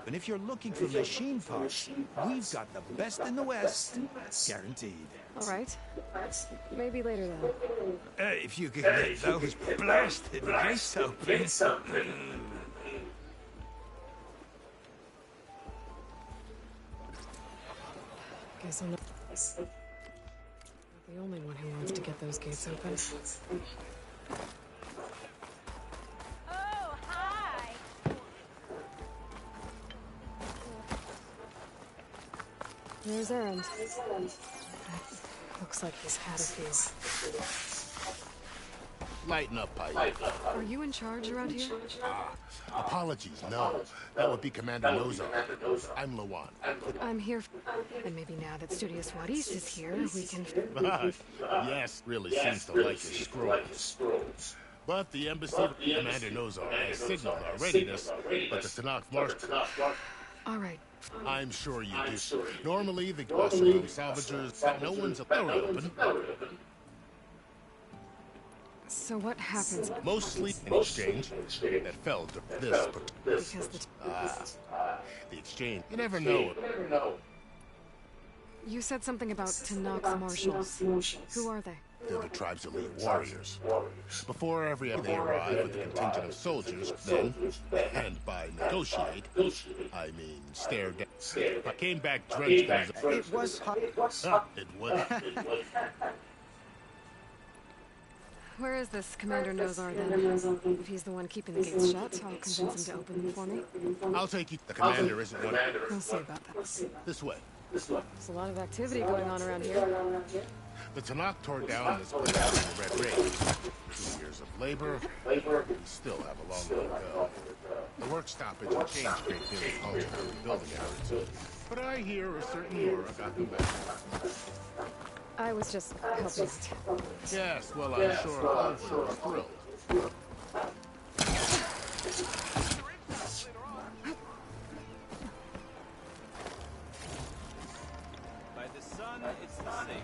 And if you're looking for machine parts, we've got the best in the West, guaranteed. All right. Maybe later then. If you could get those blasted gates open. Guess I'm not the only one who wants to get those gates open. Oh, hi! There's Erend. Looks like he's had a few. Lighten up, Pike. Are you in charge around here? Apologies, no. That would be Commander Nozar. I'm Lawan. I'm here. And maybe now that Studious Wadis is here, we can... Yes, really seems to like his scrolls. But the embassy Commander Nozar has signaled our readiness, but the Tenakth Marshal... All right. I'm sure you do. Normally, the Gossam salvagers, no one's allowed open. So what happens? Mostly an exchange that fell to this. Because The exchange. You never know. you said something about Tenakth Marshals. Who are they? They're the tribe's elite warriors. Before every they arrive with a contingent of soldiers, then, and by negotiate, I mean stare down. I came back drenched in It was hot. it was. Where is this Commander Nozar then? If he's the one keeping the gates shut, I'll convince him to open them for me. I'll take you. The commander isn't one. We'll see about that. This way. There's a lot of activity going on around here. The Tenakth tore down this place in the Red Raid. 2 years of labor. We still have a long way to go. The work stoppage will change a great deal of culture and rebuilding efforts. But I hear a certain Laura got them back. I was just helping out. Yes, well, I'm sure all are thrilled. By the sun, it's the same.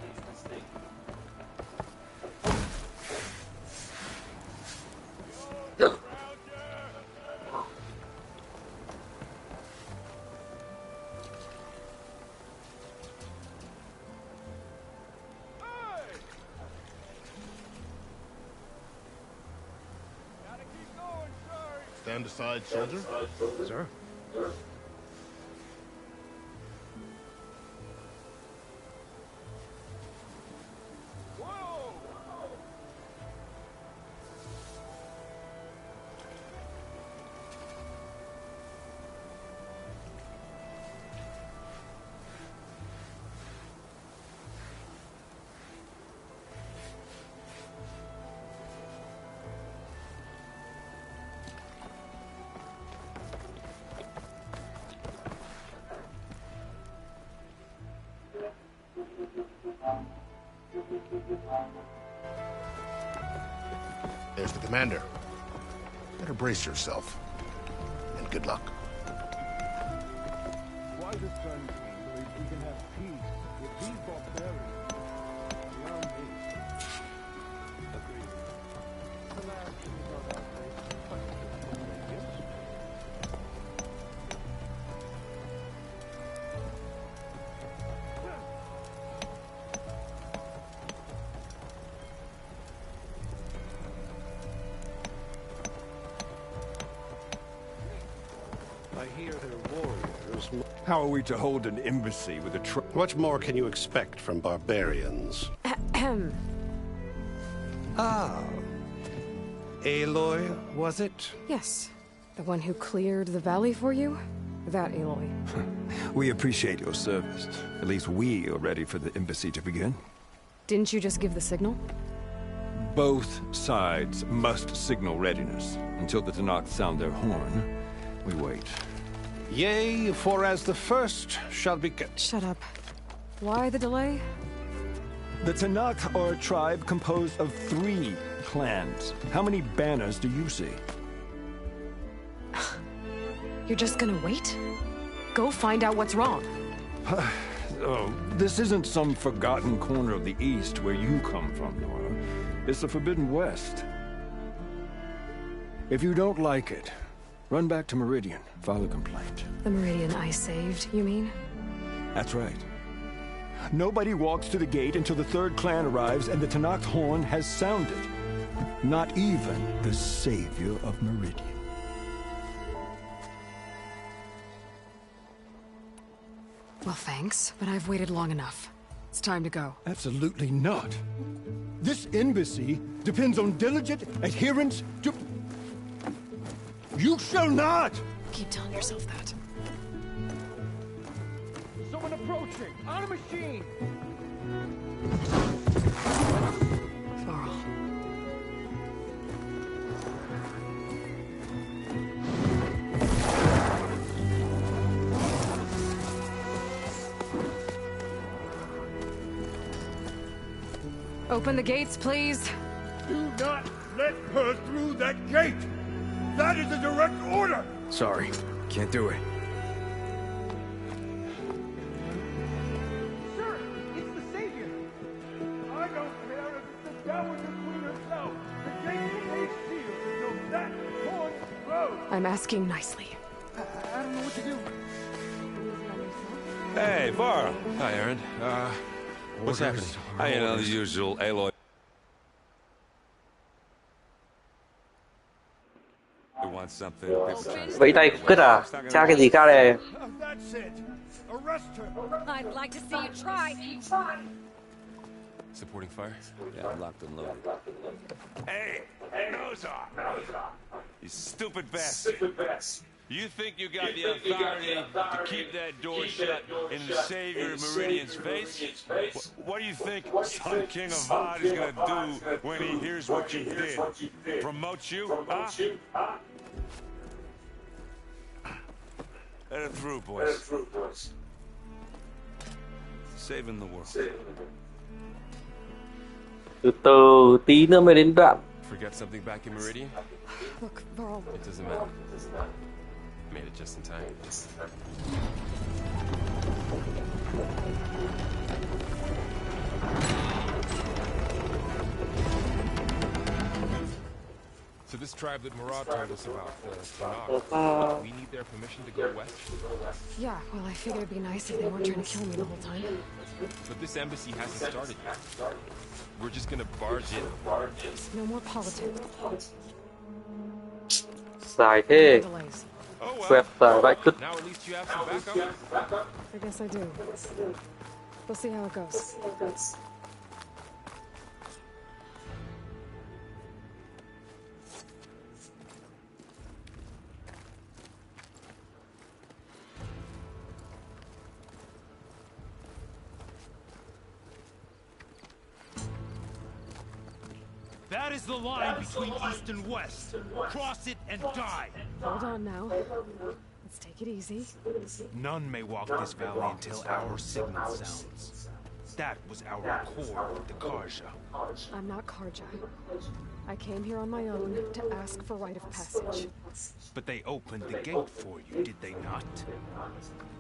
Stand aside, soldier. Sir? There's the commander. Better brace yourself. And good luck. Why the sun so we can have peace with these barbarians around me? Agreed. The last thing is our I hear they're warriors. How are we to hold an embassy with a What more can you expect from barbarians? Ah. Aloy, was it? Yes. The one who cleared the valley for you? That Aloy. We appreciate your service. At least we are ready for the embassy to begin. Didn't you just give the signal? Both sides must signal readiness. Until the Tenakth sound their horn, we wait. Yea, for as the first shall be kept. Shut up. Why the delay? The Tenakth are a tribe composed of 3 clans. How many banners do you see? You're just gonna wait? Go find out what's wrong. Oh, this isn't some forgotten corner of the East where you come from, Nora. It's the Forbidden West. If you don't like it, Run back to Meridian, file a complaint. The Meridian I saved, you mean? That's right. Nobody walks to the gate until the third clan arrives and the Tenakth horn has sounded. Not even the savior of Meridian. Well, thanks, but I've waited long enough. It's time to go. Absolutely not. This embassy depends on diligent adherence to... You shall not! Keep telling yourself that. Someone approaching! On a machine! Varl. Open the gates, please. Do not let her through that gate! That is a direct order! Sorry, can't do it. Sir, it's the Savior! I don't care if it's the Dowager Queen herself! The gate is a shield, so that horn blows! I'm asking nicely. I don't know what to do. Hey, Varl. Hi, Aaron. What's happening? You know, the usual Aloy. We want something. Vẫy tay cứt à? Tra cái gì cao này? That's it! Arrest her! I'd like to see you try. Supporting fire? Yeah, locked and loaded. Hey, Nozar! You stupid bastard! You think you got the authority to keep that door shut in the savior of Meridian's face? What do you think Sun King Avad is gonna do when he hears what you did? Promote you, huh? Let it through, boys. Saving the world. Từ từ, tí nữa mới đến đoạn. Forget something back in Meridian? Look, Varl. It doesn't matter. Made it just in time. So this tribe that Murad told us about, the Tenakth, we need their permission to go west? Yeah, well, I figured it'd be nice if they weren't trying to kill me the whole time. But this embassy hasn't started yet. We're just gonna barge in. No more politics. Dài thế. Delays. Quẹt vãi cứt. Now at least you have some backup? I guess I do. We'll see how it goes. That is the line between East and West. Cross it and die. Hold on now. Let's take it easy. None may walk this valley until our signal sounds. That was our accord with the Karja. I'm not Karja. I came here on my own to ask for rite of passage. But they opened the gate for you, did they not?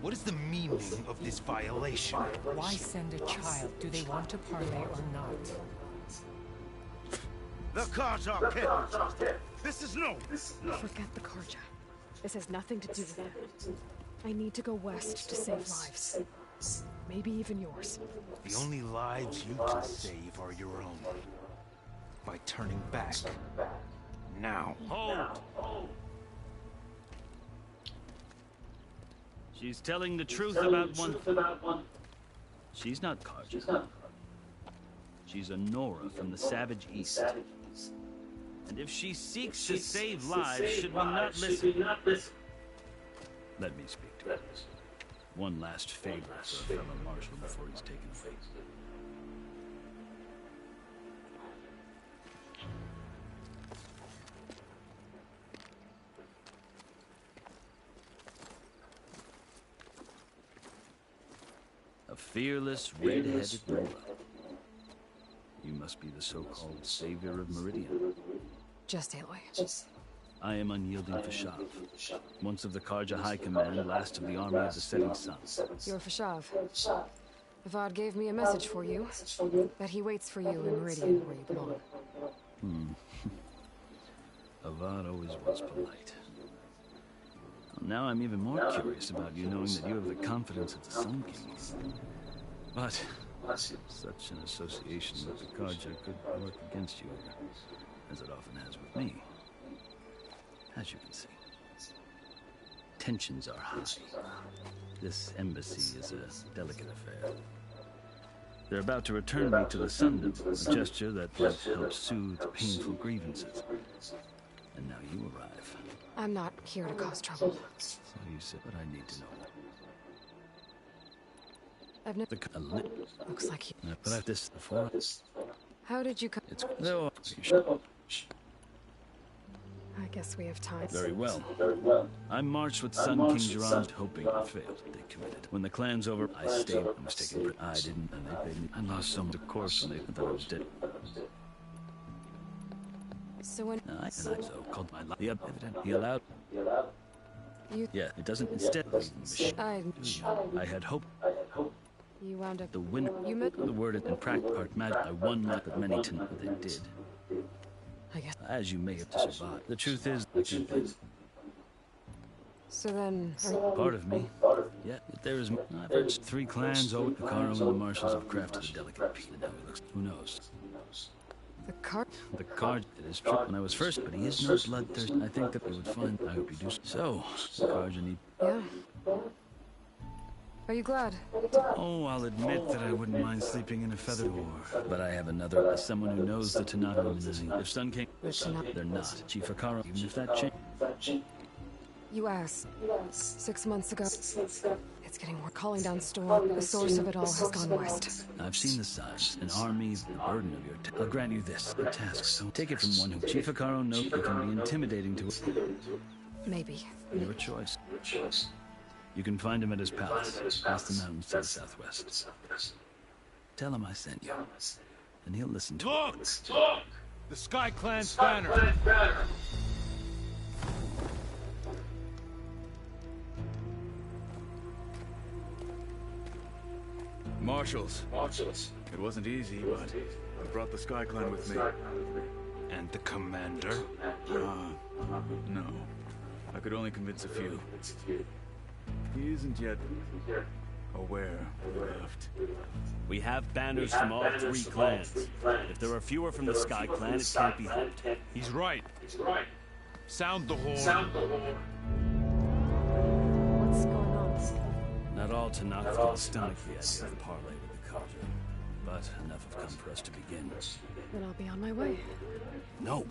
What is the meaning of this violation? Why send a child? Do they want to parlay or not? The Karja pit! This is no... Forget the Karja. This has nothing to do with them. I need to go west to save lives. Maybe even yours. The only lives you can save are your own. By turning back. Now. Hold! She's telling the truth about one thing. She's not Karja. She's a Nora from the Savage East. And if she seeks to save lives, should we not listen? Let me speak to her. One last favor for a fellow marshal before he's taken away. A fearless, red-headed Nora. You must be the so-called savior of Meridian. Just Aloy. I am unyielding Fashav, once of the Karja High Command, last of the army of the Setting Sun. You're Fashav. Avad gave me a message for you, that he waits for you in Meridian where you belong. Avad always was polite. Now I'm even more curious about you knowing that you have the confidence of the Sun King. But such an association with the Carja could work against you, as it often has with me. As you can see, tensions are high. This embassy is a delicate affair. They're about to return me to the Sundom, a gesture that might help soothe painful grievances. And now you arrive. I'm not here to cause trouble. So you said what I need to know. I've never... Looks like you... But I've this before. How did you come... It's... No, you should... I guess we have time. Very well. I marched with Sun King Jiran, hoping it failed. They committed. When the clan's over, I stayed. I was taken. I didn't, and they paid me. I lost some of the course when they thought I was dead. So when... I so called my life. Yep, evident. He allowed... You... Yeah, it doesn't instead... I had hope. You wound up... The winner... You met... The word in practice part magic. I won not but many tonight they did. I guess. As you may have survived. The truth is, I can't blame you. So then... Part of me. Yeah, there is... I've heard 3 clans, Hekarro and the Marshals have crafted a delicate piece. And now he looks... Who knows? The card? The card, it is true. When I was first, but he is no bloodthirsty. I think that we would find... I hope you do so. The Carja need... Yeah. Are you glad? Oh, I'll admit that I wouldn't mind sleeping in a feather war. But I have another, someone who knows the Tanaka. If Sun King... They're not. Chief Hekarro, even if that changed... You asked. 6 months ago. It's getting more. Calling down storm. The source of it all has gone west. I've seen the signs. An army, the burden of your I'll grant you this. A task, so take it from one who Chief Hekarro knows it can be intimidating to... Maybe. Your choice. You can find him at his palace, past the mountains to the southwest. Tell him I sent you, and he'll listen to Look! it. Look! The Sky Clan's banner! Marshals. It wasn't easy, but I brought the Sky Clan with me. And the commander? No. I could only convince a few. He isn't yet aware we left. We have banners from all 3 clans. If there are fewer from the Sky Clan, it can't be helped. He's right. Sound the horn. What's going on? Not all Tanakh can stomach the idea of parley with the Carja. But enough have come for us to begin. Then I'll be on my way. No.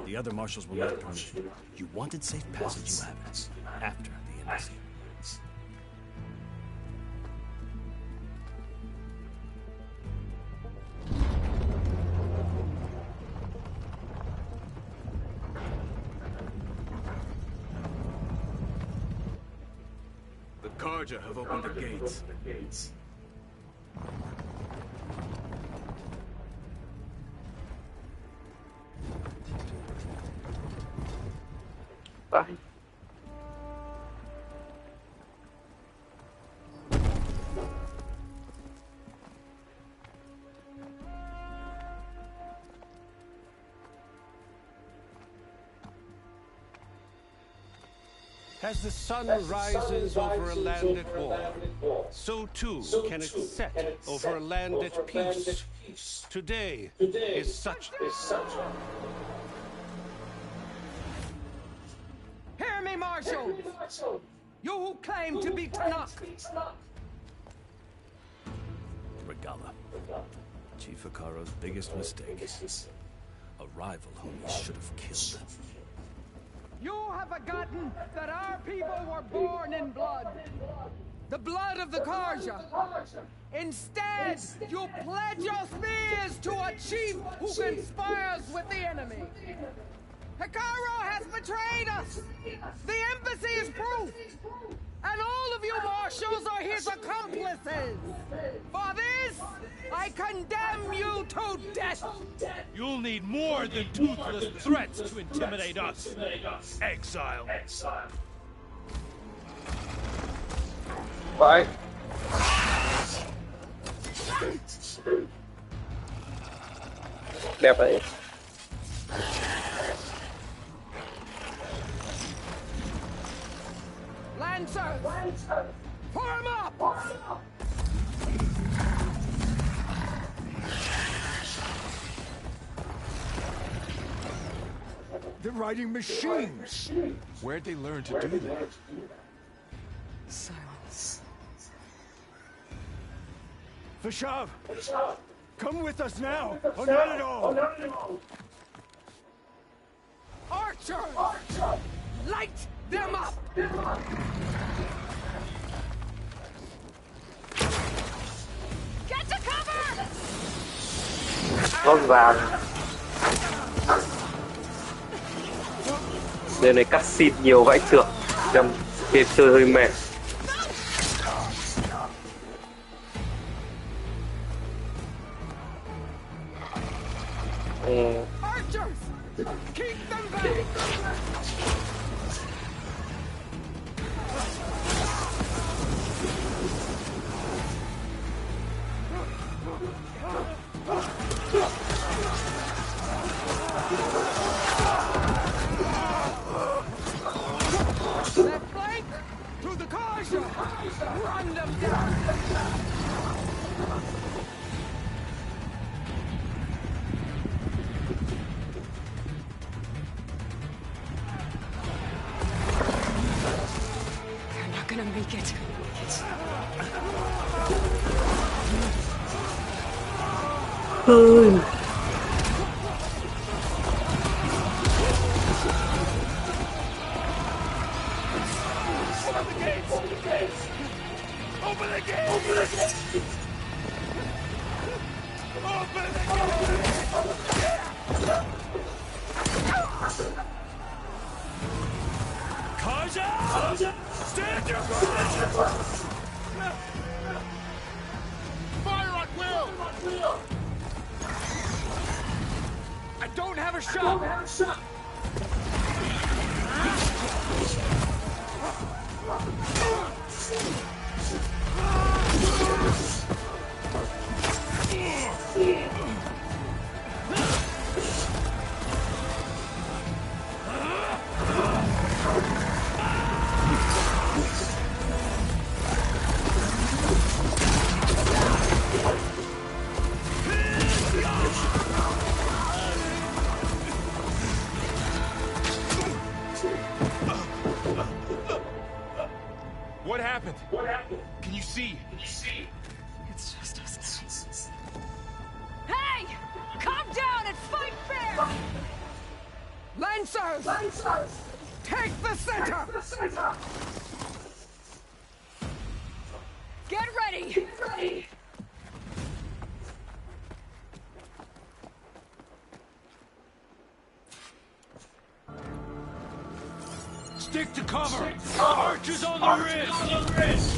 The other marshals will not permit you. You wanted safe passage, you have it. After the embassy. The Carja have opened the gates. Bye. As the sun rises over a land at war, so too can it set over a land at peace. Today is such... Hear me, Marshals! You who claim to be Tanakh! Regalla. Chief Hekarro's biggest mistake. A rival whom he should have killed. You have forgotten that our people were born in blood. The blood of the Carja. Instead, you pledge your spears to a chief who conspires with the enemy. Hekarro has betrayed us! The embassy is proof! And all of you marshals are his accomplices! For this, I condemn you to death! You'll need more than toothless threats to intimidate us. Exile. Bye. Đẹp vậy. Lancers! Form up! They're riding machines. Where'd they learn to do that? Silence. Vashav, come with us now, or not at all. Archer! Light them up! Get to cover! Có vàng. Đêm này cutscene nhiều vãi chưởng, trong game chơi hơi mệt. Archers! Keep them back! Left flank! To the Karja! Run them down! They're not gonna make it. Open the gate! Open the gate! Open the gate! Karja! Stand your ground! Fire at will! I don't have a shot! What happened? Can you see? It's just us now. Hey! Calm down and fight fair! Lancers! Take the center! Get ready! Stick to cover! Archers on the wrist!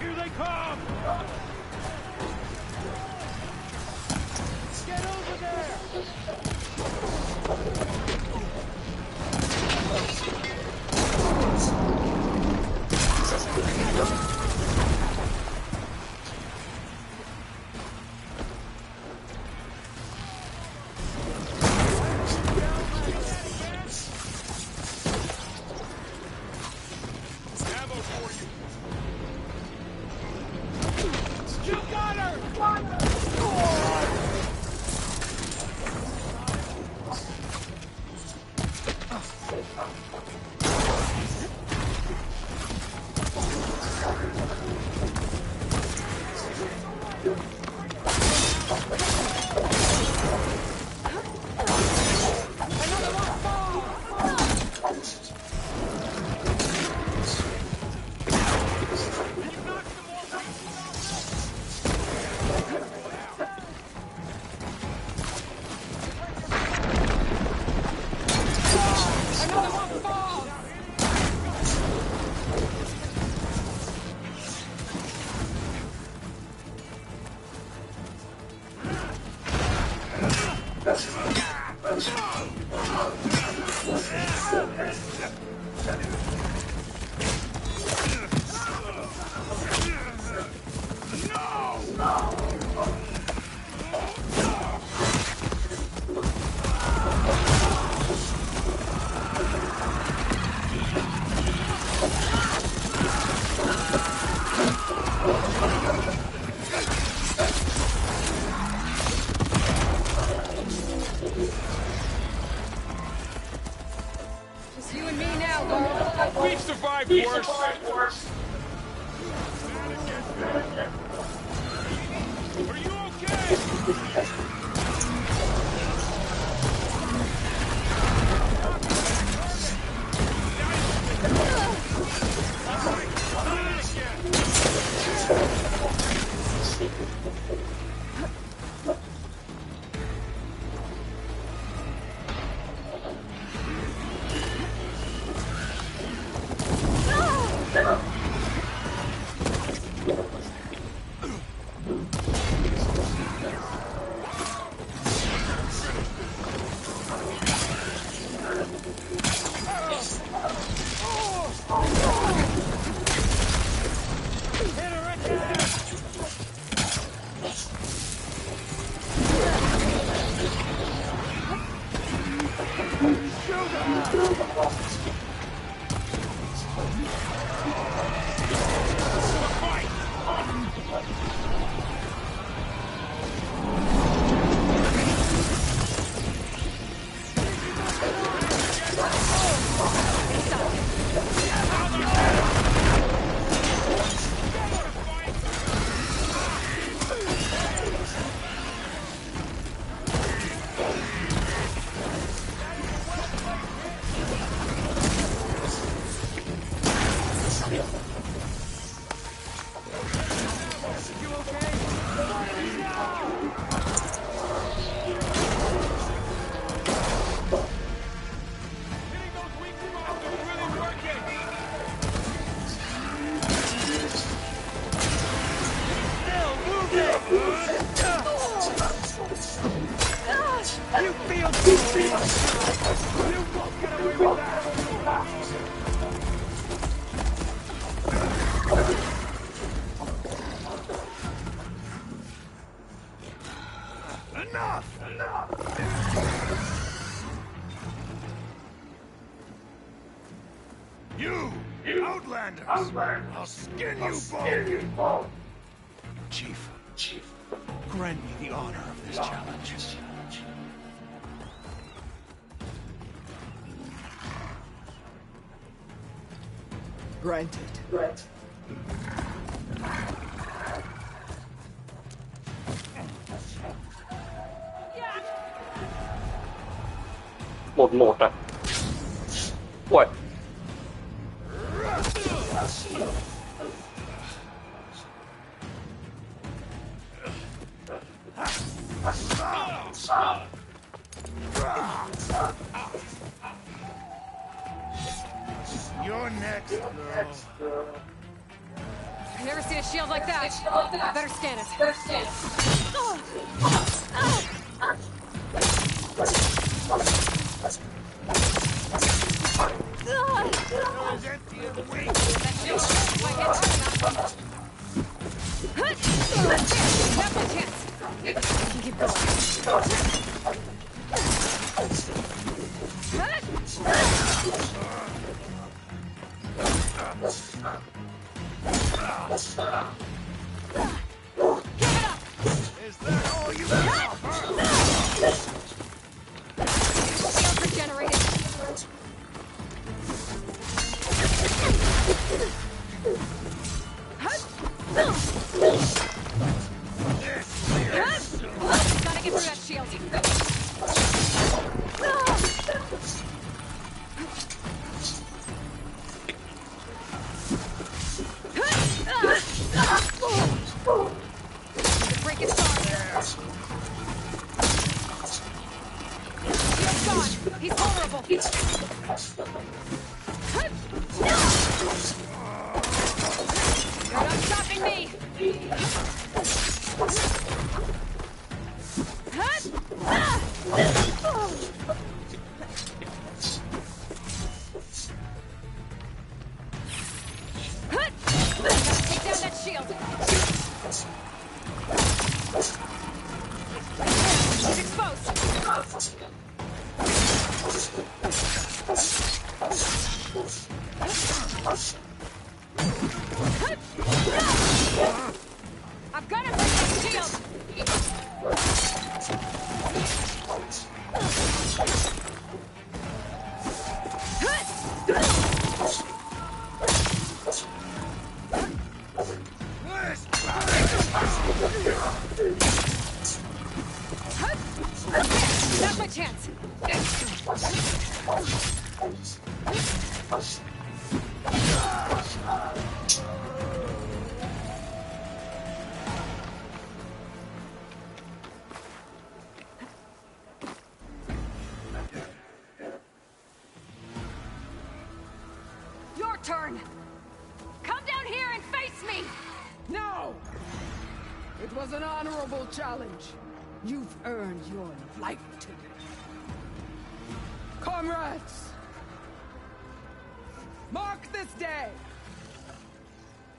Here they come! Get over there! You got her! We've survived worse. Are you okay? You Outlanders! I'll skin you both! Chief, grant me the honor of this challenge. Granted. Một à. Ui. You're next, girl. I've never seen a shield like that. I better scan it. Is that all you got? Shield regenerated. Gotta get through that shield. Break his guard. Shield's gone. He's vulnerable. You're not stopping me. Take down that shield. He's exposed. Your turn! Come down here and face me! No! It was an honorable challenge. You've earned your life to me. Comrades! Mark this day!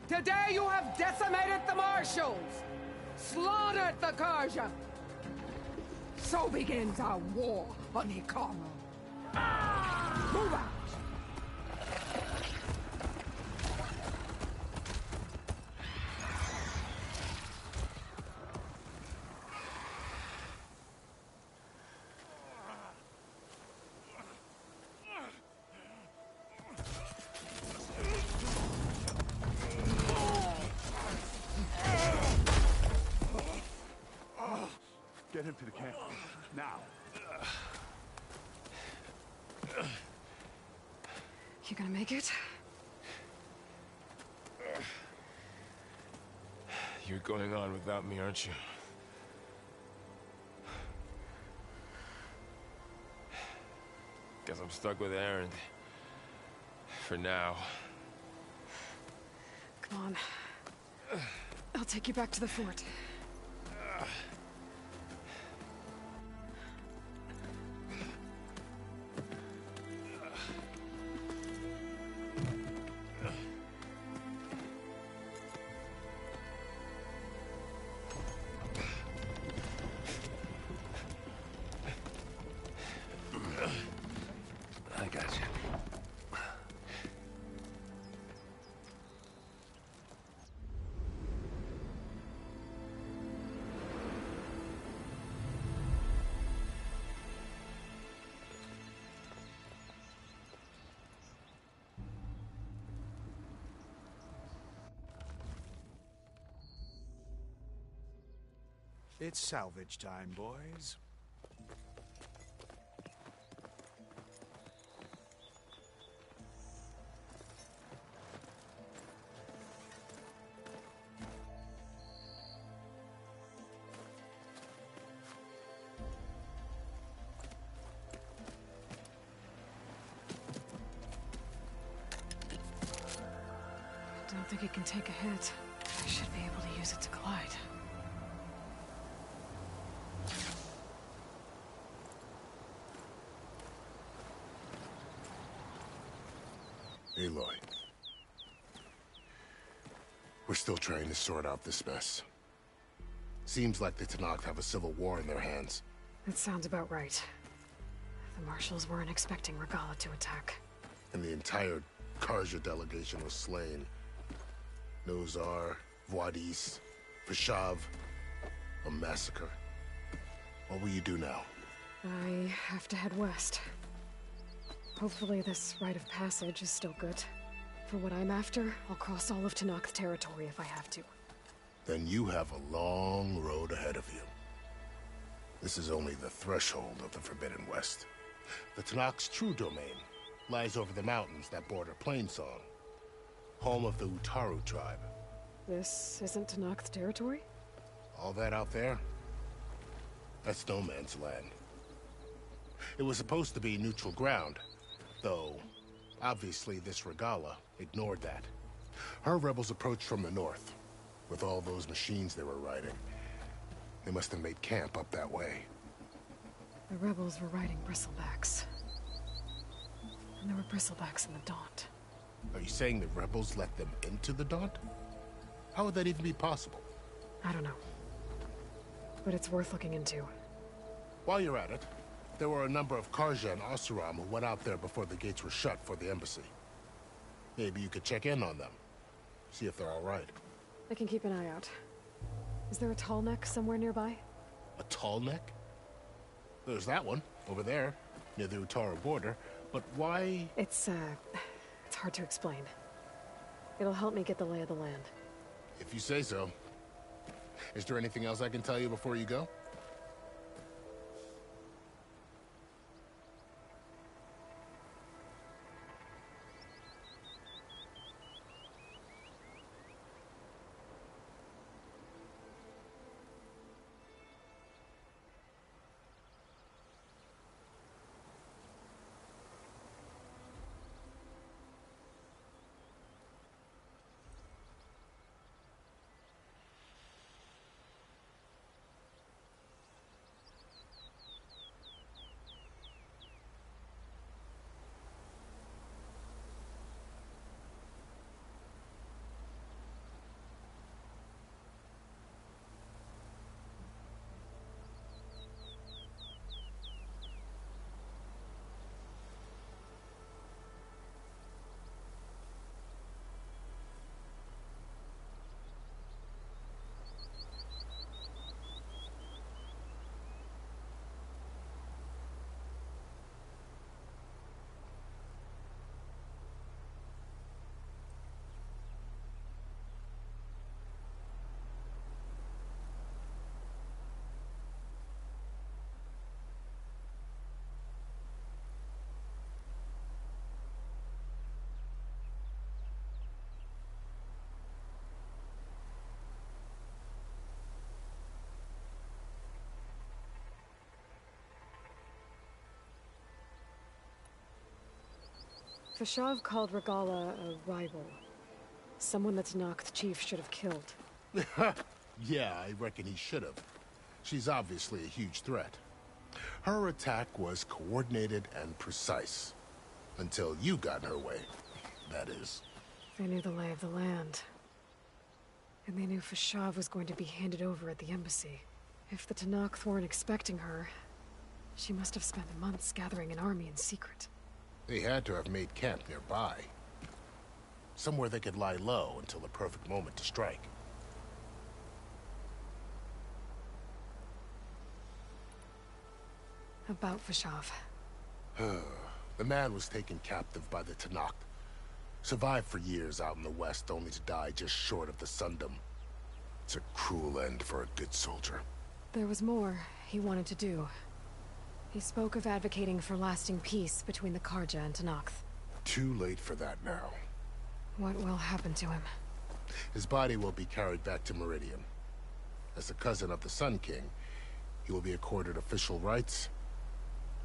Today you have decimated the Marshals! Slaughtered the Karja! So begins our war on Hikaru. Move out! Get him to the camp. Now. You gonna make it? You're going on without me, aren't you? Guess I'm stuck with Erend. For now. Come on. I'll take you back to the fort. I got you. It's salvage time, boys. I don't think it can take a hit. I should be able to use it to glide. Aloy. We're still trying to sort out this mess. Seems like the Tenakth have a civil war in their hands. That sounds about right. The Marshals weren't expecting Regalla to attack. And the entire Karja delegation was slain. Nozar, Vuadis, Vashav. A massacre. What will you do now? I have to head west. Hopefully this rite of passage is still good. For what I'm after, I'll cross all of Tenakth territory if I have to. Then you have a long road ahead of you. This is only the threshold of the Forbidden West. The Tenakth's true domain lies over the mountains that border Plainsong, home of the Utaru tribe. This isn't Tenakth territory? All that out there? That's no man's land. It was supposed to be neutral ground, though obviously this Regalla ignored that. Her rebels approached from the north, with all those machines they were riding. They must have made camp up that way. The rebels were riding bristlebacks. And there were bristlebacks in the Daunt. Are you saying the rebels let them into the Daunt? How would that even be possible? I don't know. But it's worth looking into. While you're at it, there were a number of Karja and Oseram who went out there before the gates were shut for the embassy. Maybe you could check in on them. See if they're all right. I can keep an eye out. Is there a tall neck somewhere nearby? A tall neck? There's that one, over there, near the Utaru border. But why? It's hard to explain. It'll help me get the lay of the land. If you say so. Is there anything else I can tell you before you go? Fashav called Regala a rival. Someone that Tenakth chief should have killed. Yeah, I reckon he should have. She's obviously a huge threat. Her attack was coordinated and precise. Until you got in her way, that is. They knew the lay of the land. And they knew Fashav was going to be handed over at the embassy. If the Tenakth weren't expecting her, she must have spent months gathering an army in secret. They had to have made camp nearby. Somewhere they could lie low until the perfect moment to strike. About Fashav. The man was taken captive by the Tenakth. Survived for years out in the west, only to die just short of the Sundom. It's a cruel end for a good soldier. There was more he wanted to do. He spoke of advocating for lasting peace between the Carja and Tenakth. Too late for that now. What will happen to him? His body will be carried back to Meridian. As a cousin of the Sun King, he will be accorded official rights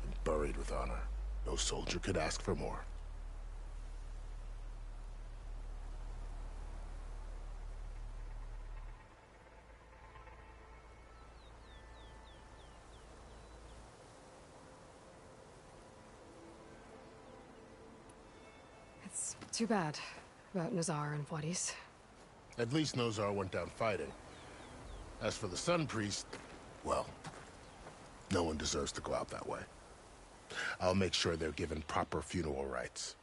and buried with honor. No soldier could ask for more. It's too bad about Nazar and Wadis. At least Nozar went down fighting. As for the Sun Priest, well, no one deserves to go out that way. I'll make sure they're given proper funeral rites.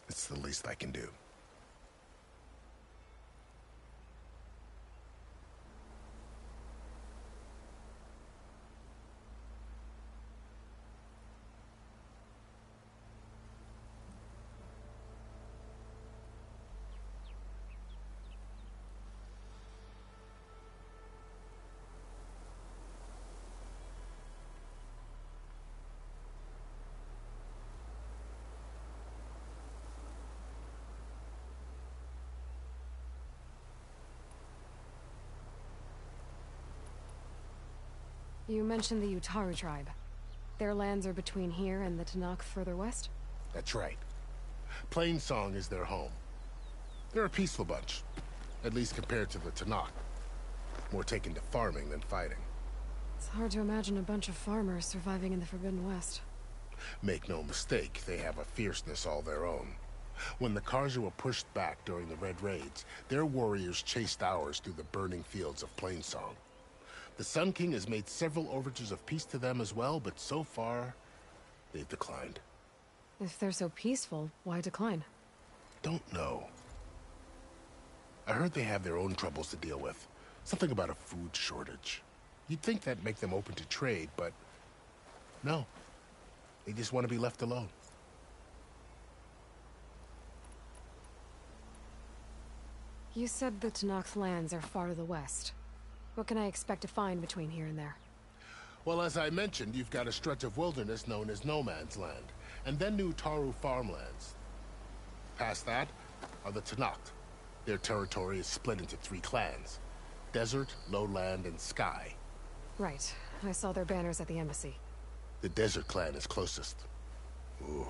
It's the least I can do. You mentioned the Utaru tribe. Their lands are between here and the Tenakth further west? That's right. Plainsong is their home. They're a peaceful bunch, at least compared to the Tenakth. More taken to farming than fighting. It's hard to imagine a bunch of farmers surviving in the Forbidden West. Make no mistake, they have a fierceness all their own. When the Carja were pushed back during the Red Raids, their warriors chased ours through the burning fields of Plainsong. The Sun King has made several overtures of peace to them as well, but so far, they've declined. If they're so peaceful, why decline? Don't know. I heard they have their own troubles to deal with. Something about a food shortage. You'd think that'd make them open to trade, but no. They just want to be left alone. You said the Tenakth lands are far to the west. What can I expect to find between here and there? Well, as I mentioned, you've got a stretch of wilderness known as No Man's Land, and then New Taru farmlands. Past that are the Tenakth. Their territory is split into 3 clans: Desert, Lowland, and Sky. Right. I saw their banners at the embassy. The Desert clan is closest. Ooh,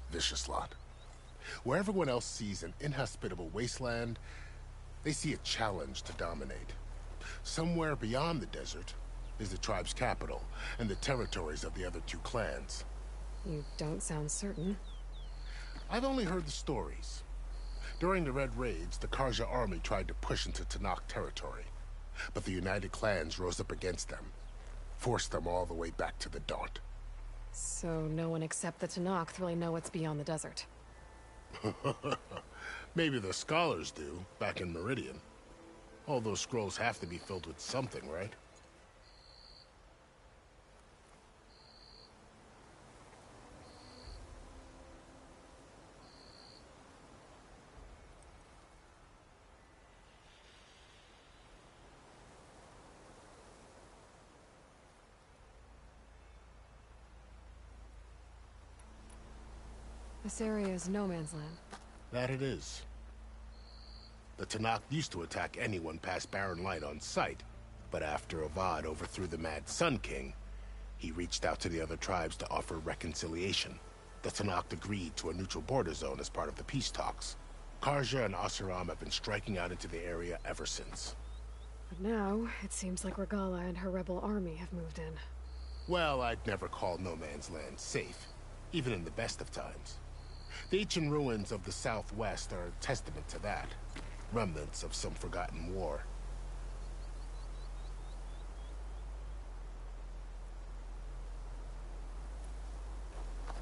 vicious lot. Where everyone else sees an inhospitable wasteland, they see a challenge to dominate. Somewhere beyond the desert is the tribe's capital, and the territories of the other 2 clans. You don't sound certain. I've only heard the stories. During the Red Raids, the Carja army tried to push into Tenakth territory, but the United Clans rose up against them, forced them all the way back to the Daunt. So no one except the Tenakth really know what's beyond the desert. Maybe the scholars do, back in Meridian. All those scrolls have to be filled with something, right? This area is no man's land. That it is. The Tenakth used to attack anyone past Barren Light on sight, but after Avad overthrew the Mad Sun King, he reached out to the other tribes to offer reconciliation. The Tenakth agreed to a neutral border zone as part of the peace talks. Karja and Oseram have been striking out into the area ever since. But now, it seems like Regala and her rebel army have moved in. Well, I'd never call No Man's Land safe, even in the best of times. The ancient ruins of the Southwest are a testament to that. Remnants of some forgotten war.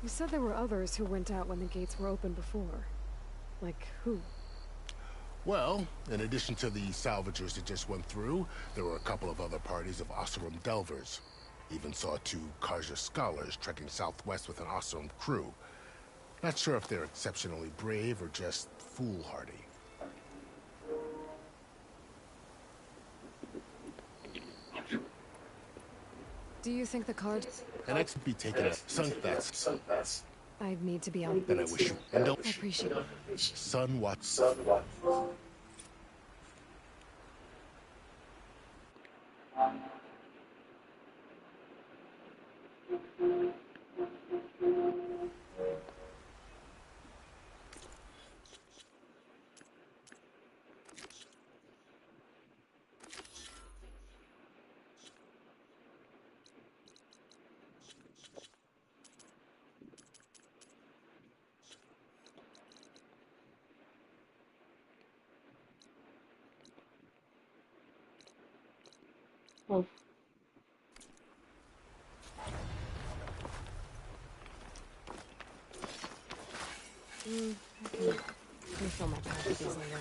You said there were others who went out when the gates were open before. Like who? Well, in addition to the salvagers that just went through, there were a couple of other parties of Oseram delvers. Even saw 2 Karja scholars trekking southwest with an Oseram crew. Not sure if they're exceptionally brave or just foolhardy. Do you think the card... And I could be taking a sunk that's... I need to be on... Then I wish you... And don't... I appreciate it. Sun watch... Oh. I can refill my packages later.